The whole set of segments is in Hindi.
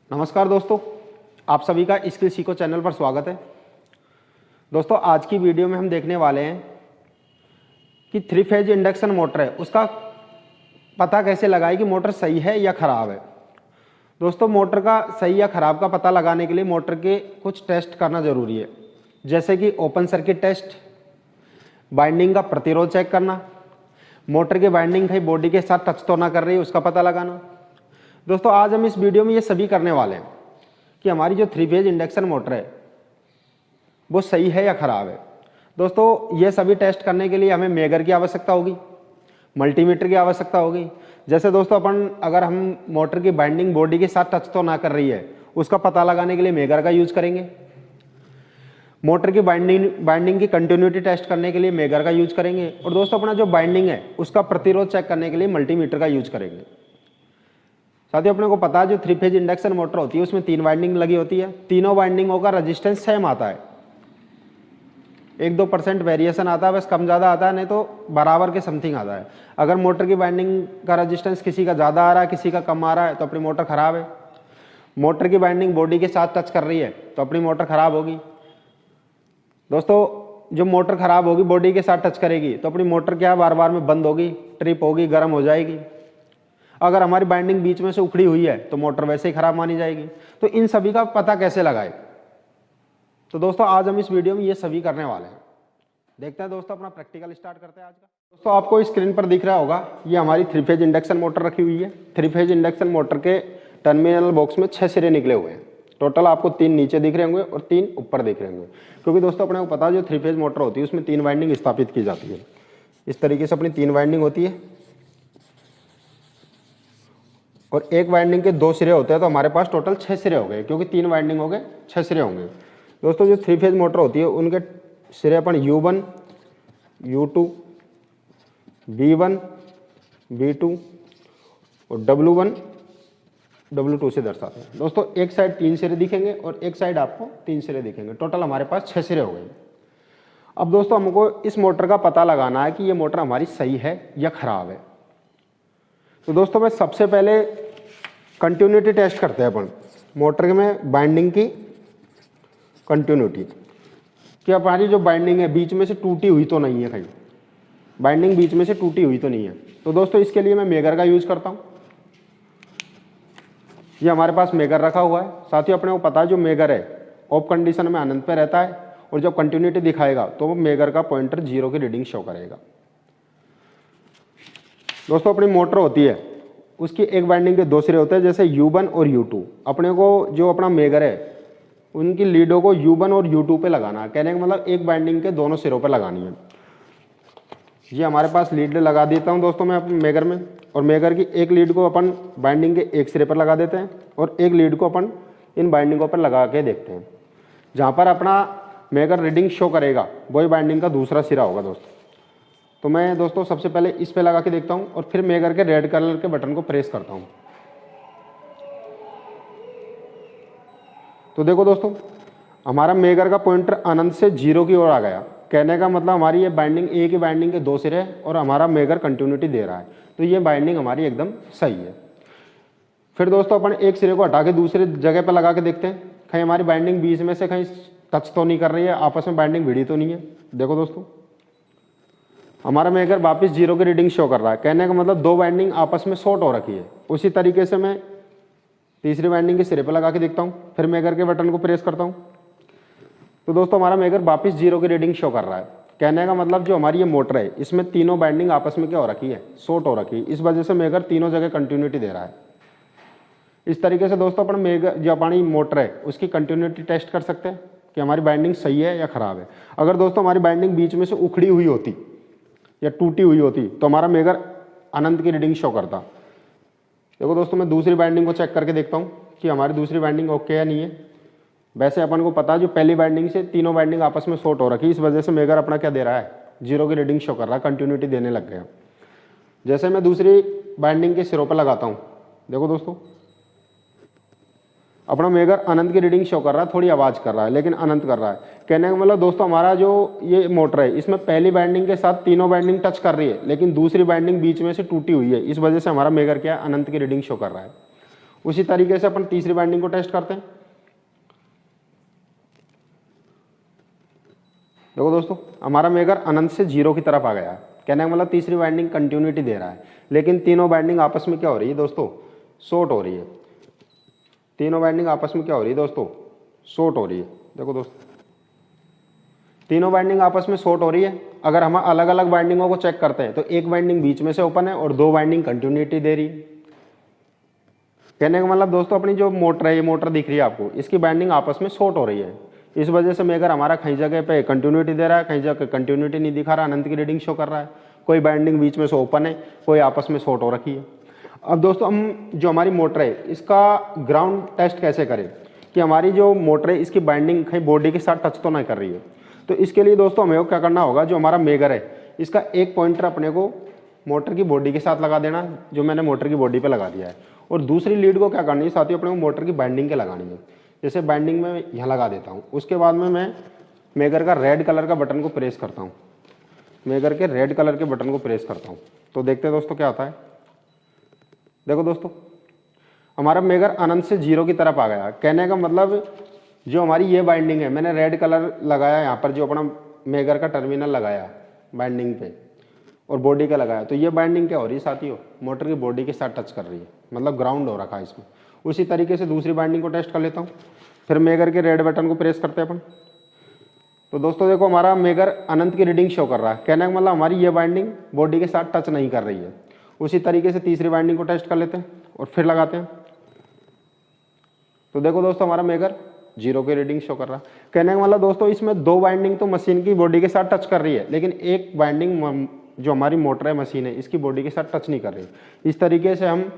नमस्कार दोस्तों, आप सभी का स्किल सीखो चैनल पर स्वागत है। दोस्तों आज की वीडियो में हम देखने वाले हैं कि 3 फेज इंडक्शन मोटर है उसका पता कैसे लगाए कि मोटर सही है या ख़राब है। दोस्तों मोटर का सही या ख़राब का पता लगाने के लिए मोटर के कुछ टेस्ट करना ज़रूरी है, जैसे कि ओपन सर्किट टेस्ट, बाइंडिंग का प्रतिरोध चेक करना, मोटर की बाइंडिंग कहीं बॉडी के साथ टच तो ना कर रही है उसका पता लगाना। दोस्तों आज हम इस वीडियो में ये सभी करने वाले हैं कि हमारी जो 3 फेज इंडक्शन मोटर है वो सही है या ख़राब है। दोस्तों ये सभी टेस्ट करने के लिए हमें मेगर की आवश्यकता होगी, मल्टीमीटर की आवश्यकता होगी। जैसे दोस्तों अगर हम मोटर की बाइंडिंग बॉडी के साथ टच तो ना कर रही है उसका पता लगाने के लिए मेगर का यूज़ करेंगे। मोटर की बाइंडिंग की कंटिन्यूटी टेस्ट करने के लिए मेगर का यूज करेंगे। और दोस्तों अपना जो बाइंडिंग है उसका प्रतिरोध चेक करने के लिए मल्टीमीटर का यूज करेंगे। साथियों अपने को पता है जो 3 फेज इंडक्शन मोटर होती है उसमें 3 वाइंडिंग लगी होती है। तीनों वाइंडिंगों का रजिस्टेंस सेम आता है, 1-2% वेरिएशन आता है, बस कम ज़्यादा आता है, नहीं तो बराबर के समथिंग आता है। अगर मोटर की बाइंडिंग का रजिस्टेंस किसी का ज़्यादा आ रहा है किसी का कम आ रहा है तो अपनी मोटर ख़राब है। मोटर की बाइंडिंग बॉडी के साथ टच कर रही है तो अपनी मोटर ख़राब होगी। दोस्तों जो मोटर ख़राब होगी बॉडी के साथ टच करेगी तो अपनी मोटर क्या बार बार में बंद होगी, ट्रिप होगी, गर्म हो जाएगी। अगर हमारी बाइंडिंग बीच में से उखड़ी हुई है तो मोटर वैसे ही ख़राब मानी जाएगी। तो इन सभी का पता कैसे लगाए, तो दोस्तों आज हम इस वीडियो में ये सभी करने वाले हैं। देखते हैं दोस्तों अपना प्रैक्टिकल स्टार्ट करते हैं आज का। दोस्तों आपको स्क्रीन पर दिख रहा होगा ये हमारी 3 फेज इंडक्शन मोटर रखी हुई है। 3 फेज इंडक्शन मोटर के टर्मिनल बॉक्स में 6 सिरे निकले हुए हैं। टोटल आपको 3 नीचे दिख रहे होंगे और 3 ऊपर दिख रहे होंगे, क्योंकि दोस्तों अपने को पता है जो 3 फेज मोटर होती है उसमें 3 वाइंडिंग स्थापित की जाती है। इस तरीके से अपनी 3 वाइंडिंग होती है और एक वाइंडिंग के 2 सिरे होते हैं, तो हमारे पास टोटल 6 सिरे हो गए, क्योंकि 3 वाइंडिंग हो गए 6 सिरे होंगे। दोस्तों जो 3 फेज मोटर होती है उनके सिरे अपन U1, U2, B1, B2 और W1, W2 से दर्शाते हैं। दोस्तों एक साइड 3 सिरे दिखेंगे और एक साइड आपको 3 सिरे दिखेंगे। टोटल हमारे पास 6 सिरे हो गए। अब दोस्तों हमको इस मोटर का पता लगाना है कि ये मोटर हमारी सही है या ख़राब है। तो दोस्तों मैं सबसे पहले कंटिन्यूटी टेस्ट करते हैं अपन मोटर में बाइंडिंग की कंटिन्यूटी, कि हमारी जो बाइंडिंग है बीच में से टूटी हुई तो नहीं है, कहीं बाइंडिंग बीच में से टूटी हुई तो नहीं है। तो दोस्तों इसके लिए मैं मेगर का यूज करता हूँ। ये हमारे पास मेगर रखा हुआ है। साथियों अपने को पता है जो मेगर है ऑफ कंडीशन में अनंत पे रहता है और जब कंटिन्यूटी दिखाएगा तो वो मेगर का पॉइंटर 0 की रीडिंग शो करेगा। दोस्तों अपनी मोटर होती है उसकी एक वाइंडिंग के 2 सिरे होते हैं, जैसे U1 और U2। अपने को जो अपना मेगर है उनकी लीडों को U1 और U2 पे लगाना है। कहने का मतलब एक बाइंडिंग के दोनों सिरों पे लगानी है। ये हमारे पास लीड लगा देता हूँ दोस्तों मैं अपने मेगर में, और मेगर की एक लीड को अपन बाइंडिंग के एक सिरे पर लगा देते हैं और एक लीड को अपन इन बाइंडिंगों पर लगा के देखते हैं। जहाँ पर अपना मेगर रीडिंग शो करेगा वही बाइंडिंग का दूसरा सिरा होगा दोस्तों। तो मैं दोस्तों सबसे पहले इस पे लगा के देखता हूँ और फिर मेगर के रेड कलर के बटन को प्रेस करता हूँ। तो देखो दोस्तों हमारा मेगर का पॉइंटर अनंत से 0 की ओर आ गया। कहने का मतलब हमारी ये बाइंडिंग एक ही बाइंडिंग के 2 सिरे है और हमारा मेगर कंटिन्यूटी दे रहा है, तो ये बाइंडिंग हमारी एकदम सही है। फिर दोस्तों अपन एक सिरे को हटा के दूसरे जगह पर लगा के देखते हैं कहीं हमारी बाइंडिंग बीच में से कहीं टच तो नहीं कर रही है, आपस में बाइंडिंग भिड़ी तो नहीं है। देखो दोस्तों हमारा मेगर वापस 0 की रीडिंग शो कर रहा है। कहने का मतलब 2 बाइंडिंग आपस में शॉर्ट हो रखी है। उसी तरीके से मैं तीसरी बाइंडिंग के सिरे पर लगा के देखता हूँ, फिर मेगर के बटन को प्रेस करता हूँ। तो दोस्तों हमारा मेगर वापस 0 की रीडिंग शो कर रहा है। कहने का मतलब जो हमारी ये मोटर है इसमें तीनों बाइंडिंग आपस में क्या हो रखी है, शॉर्ट हो रखी है। इस वजह से मेगर तीनों जगह कंटिन्यूटी दे रहा है। इस तरीके से दोस्तों अपन मेगर जो हमारी मोटर है उसकी कंटिन्यूटी टेस्ट कर सकते हैं कि हमारी बाइंडिंग सही है या ख़राब है। अगर दोस्तों हमारी बाइंडिंग बीच में से उखड़ी हुई होती या टूटी हुई होती तो हमारा मेगर अनंत की रीडिंग शो करता। देखो दोस्तों मैं दूसरी बाइंडिंग को चेक करके देखता हूँ कि हमारी दूसरी बाइंडिंग ओके या नहीं है। वैसे अपन को पता है जो पहली बाइंडिंग से तीनों बाइंडिंग आपस में शॉर्ट हो रखी, इस वजह से मेगर अपना क्या दे रहा है, 0 की रीडिंग शो कर रहा है, कंटिन्यूटी देने लग गया। जैसे मैं दूसरी बाइंडिंग के सिरों पर लगाता हूँ, देखो दोस्तों अपना मेगर अनंत की रीडिंग शो कर रहा है, थोड़ी आवाज़ कर रहा है लेकिन अनंत कर रहा है। कहने का मतलब दोस्तों हमारा जो ये मोटर है इसमें पहली बाइंडिंग के साथ तीनों बाइंडिंग टच कर रही है लेकिन दूसरी बाइंडिंग बीच में से टूटी हुई है, इस वजह से हमारा मेगर क्या है, अनंत की रीडिंग शो कर रहा है। उसी तरीके से अपन तीसरी वाइंडिंग को टेस्ट करते हैं। देखो दोस्तों, हमारा मेगर अनंत से 0 की तरफ आ गया है। कहने का मतलब तीसरी वाइंडिंग कंटिन्यूटी दे रहा है, लेकिन तीनों वाइंडिंग आपस में क्या हो रही है दोस्तों, शॉर्ट हो रही है। तीनों वाइंडिंग आपस में क्या हो रही है दोस्तों, शॉर्ट हो रही है। देखो दोस्तों, तीनों वाइंडिंग आपस में शॉर्ट हो रही है। अगर हम अलग अलग वाइंडिंगों को चेक करते हैं तो एक वाइंडिंग बीच में से ओपन है और 2 वाइंडिंग कंटिन्यूटी दे रही है। कहने का मतलब दोस्तों, अपनी जो मोटर है, ये मोटर दिख रही है आपको, इसकी वाइंडिंग आपस में शॉर्ट हो रही है। इस वजह से मेगर हमारा कहीं जगह पे कंटिन्यूटी दे रहा है, कहीं जगह कंटिन्यूटी नहीं दिखा रहा, अनंत की रीडिंग शो कर रहा है। कोई वाइंडिंग बीच में से ओपन है, कोई आपस में शॉर्ट हो रखी है। अब दोस्तों, हम जो हमारी मोटर है इसका ग्राउंड टेस्ट कैसे करें कि हमारी जो मोटर है इसकी बाइंडिंग कहीं बॉडी के साथ टच तो नहीं कर रही है। तो इसके लिए दोस्तों हमें क्या करना होगा, जो हमारा मेगर है इसका एक पॉइंटर अपने को मोटर की बॉडी के साथ लगा देना, जो मैंने मोटर की बॉडी पे लगा दिया है। और दूसरी लीड को क्या करनी है साथियों, अपने को मोटर की बाइंडिंग के लगानी है। जैसे बाइंडिंग में यहाँ लगा देता हूँ, उसके बाद में मैं मेगर का रेड कलर का बटन को प्रेस करता हूँ। मेगर के रेड कलर के बटन को प्रेस करता हूँ तो देखते हैं दोस्तों क्या आता है। देखो दोस्तों, हमारा मेगर अनंत से 0 की तरफ आ गया। कहने का मतलब जो हमारी ये बाइंडिंग है, मैंने रेड कलर लगाया यहाँ पर, जो अपना मेगर का टर्मिनल लगाया बाइंडिंग पे और बॉडी का लगाया, तो ये बाइंडिंग क्या हो रही है साथियों, मोटर की बॉडी के साथ टच कर रही है, मतलब ग्राउंड हो रखा है इसमें। उसी तरीके से दूसरी बाइंडिंग को टेस्ट कर लेता हूँ। फिर मेगर के रेड बटन को प्रेस करते हैं अपन। तो दोस्तों देखो, हमारा मेगर अनंत की रीडिंग शो कर रहा है। कहने का मतलब हमारी ये बाइंडिंग बॉडी के साथ टच नहीं कर रही है। उसी तरीके से तीसरी बाइंडिंग को टेस्ट कर लेते हैं और फिर लगाते हैं। तो देखो दोस्तों, हमारा मेगर 0 की रीडिंग शो कर रहा है। कहने का मतलब दोस्तों, इसमें 2 बाइंडिंग तो मशीन की बॉडी के साथ टच कर रही है, लेकिन एक बाइंडिंग जो हमारी मोटर है, मशीन है, इसकी बॉडी के साथ टच नहीं कर रही। इस तरीके से हम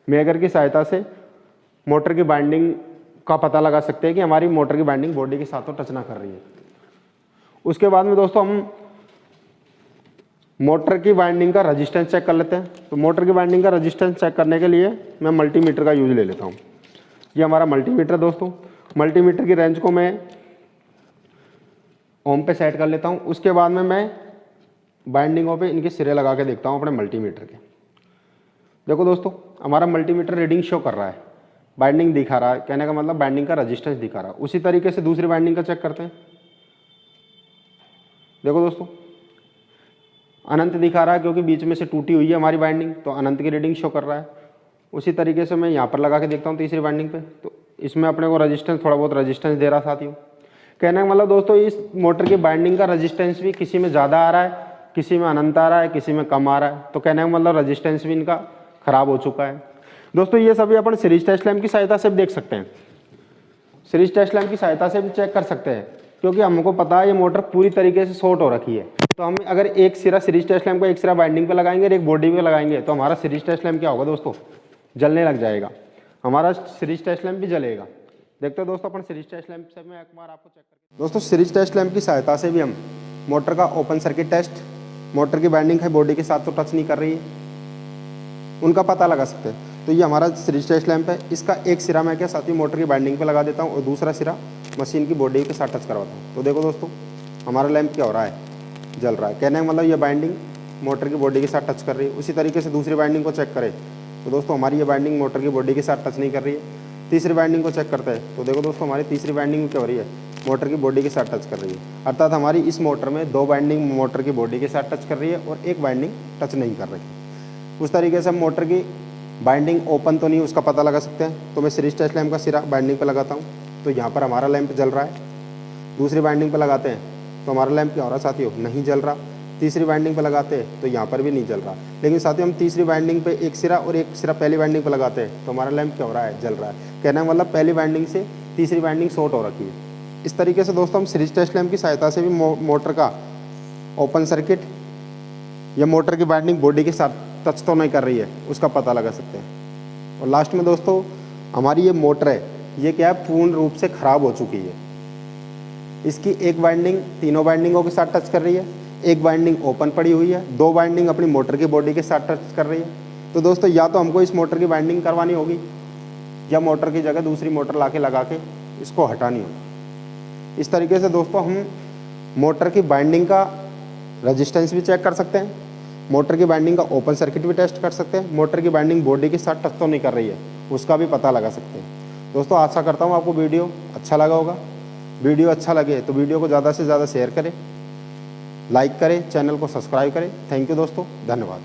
मेगर की सहायता से मोटर की बाइंडिंग का पता लगा सकते हैं कि हमारी मोटर की बाइंडिंग बॉडी के साथ तो टच ना कर रही है। उसके बाद में दोस्तों हम मोटर की वाइंडिंग का रेजिस्टेंस चेक कर लेते हैं। तो मोटर की वाइंडिंग का रेजिस्टेंस चेक करने के लिए मैं मल्टीमीटर का यूज ले लेता हूँ। ये हमारा मल्टीमीटर दोस्तों, मल्टीमीटर की रेंज को मैं ओम पे सेट कर लेता हूँ। उसके बाद में मैं बाइंडिंगों पे इनके सिरे लगा के देखता हूँ अपने मल्टीमीटर के। देखो दोस्तों, हमारा मल्टीमीटर रीडिंग शो कर रहा है, बाइंडिंग दिखा रहा है। कहने का मतलब बाइंडिंग का रेजिस्टेंस दिखा रहा है। उसी तरीके से दूसरी बाइंडिंग का चेक करते हैं। देखो दोस्तों, अनंत दिखा रहा है क्योंकि बीच में से टूटी हुई है हमारी बाइंडिंग, तो अनंत की रीडिंग शो कर रहा है। उसी तरीके से मैं यहाँ पर लगा के देखता हूँ तीसरी बाइंडिंग पे, तो इसमें अपने को रेजिस्टेंस, थोड़ा बहुत रेजिस्टेंस दे रहा साथियों। कहने का मतलब दोस्तों, इस मोटर की बाइंडिंग का रेजिस्टेंस भी किसी में ज़्यादा आ रहा है, किसी में अनंत आ रहा है, किसी में कम आ रहा है। तो कहने का मतलब रेजिस्टेंस भी इनका खराब हो चुका है। दोस्तों ये सभी अपन सीरीज टेस्ट लैंप की सहायता से भी देख सकते हैं, सीरीज टेस्ट लैंप की सहायता से भी चेक कर सकते हैं, क्योंकि हमको पता है ये मोटर पूरी तरीके से शॉर्ट हो रखी है। तो हम अगर एक सिरा सीरीज टेस्ट लैंप का एक सिरा बाइंडिंग पे लगाएंगे और एक बॉडी पे लगाएंगे, तो हमारा सीरीज टेस्ट लैंप क्या होगा दोस्तों, जलने लग जाएगा, हमारा सीरीज टेस्ट लैंप भी जलेगा। देखते हैं दोस्तों अपन सीरीज टेस्ट लैंप से, मैं एक बार आपको चेक करके। दोस्तों सीरीज टेस्ट लैंप की सहायता से भी हम मोटर का ओपन सर्किट टेस्ट, मोटर की बाइंडिंग है बॉडी के साथ तो टच नहीं कर रही है, उनका पता लगा सकते हैं। तो ये हमारा सीरीज टेस्ट लैंप है। इसका एक सिरा मैं क्या साथी मोटर की बाइंडिंग पे लगा देता हूँ और दूसरा सिरा मशीन की बॉडी के साथ टच करवाता हूँ। तो देखो दोस्तों, हमारा लैंप क्या हो रहा है, जल रहा है। कहने का मतलब ये बाइंडिंग मोटर की बॉडी के साथ टच कर रही है। उसी तरीके से दूसरी बाइंडिंग को चेक करें तो दोस्तों हमारी ये बाइंडिंग मोटर की बॉडी के साथ टच नहीं कर रही है। तीसरी बाइंडिंग को चेक करते हैं तो देखो दोस्तों, हमारी तीसरी बाइंडिंग क्या हो रही है, मोटर की बॉडी के साथ टच कर रही है। अर्थात हमारी इस मोटर में 2 बाइंडिंग मोटर की बॉडी के साथ टच कर रही है और एक बाइंडिंग टच नहीं कर रही है। उस तरीके से हम मोटर की बाइंडिंग ओपन तो नहीं उसका पता लगा सकते हैं। तो मैं सीरीज टेस्ट लैंप का सिरा बाइंडिंग पर लगाता हूँ, तो यहाँ पर हमारा लैंप जल रहा है। दूसरी बाइंडिंग पर लगाते हैं तो हमारा लैंप क्या हो रहा है साथियों, नहीं जल रहा। तीसरी बाइंडिंग पर लगाते हैं तो यहाँ पर भी नहीं जल रहा। लेकिन साथियों हम तीसरी बाइंडिंग पे एक सिरा और एक सिरा पहली बाइंडिंग पर लगाते हैं तो हमारा लैंप क्या हो रहा है, जल रहा है। कहना मतलब पहली बाइंडिंग से तीसरी बाइंडिंग शॉर्ट हो रखी है। इस तरीके से दोस्तों हम सीरीज टेस्ट लैंप की सहायता से भी मोटर का ओपन सर्किट या मोटर की बाइंडिंग बॉडी के साथ टच तो नहीं कर रही है उसका पता लगा सकते हैं। और लास्ट में दोस्तों, हमारी ये मोटर है, ये क्या है, पूर्ण रूप से ख़राब हो चुकी है। इसकी एक बाइंडिंग तीनों बाइंडिंगों के साथ टच कर रही है, एक बाइंडिंग ओपन पड़ी हुई है, 2 बाइंडिंग अपनी मोटर की बॉडी के साथ टच कर रही है। तो दोस्तों या तो हमको इस मोटर की बाइंडिंग करवानी होगी या मोटर की जगह दूसरी मोटर लगा के इसको हटानी होगी। इस तरीके से दोस्तों हम मोटर की बाइंडिंग का रेजिस्टेंस भी चेक कर सकते हैं, मोटर की बाइंडिंग का ओपन सर्किट भी टेस्ट कर सकते हैं, मोटर की बाइंडिंग बॉडी के साथ टच तो नहीं कर रही है उसका भी पता लगा सकते हैं। दोस्तों आशा करता हूँ आपको वीडियो अच्छा लगा होगा। वीडियो अच्छा लगे तो वीडियो को ज़्यादा से ज़्यादा शेयर करें, लाइक करें, चैनल को सब्सक्राइब करें। थैंक यू दोस्तों, धन्यवाद।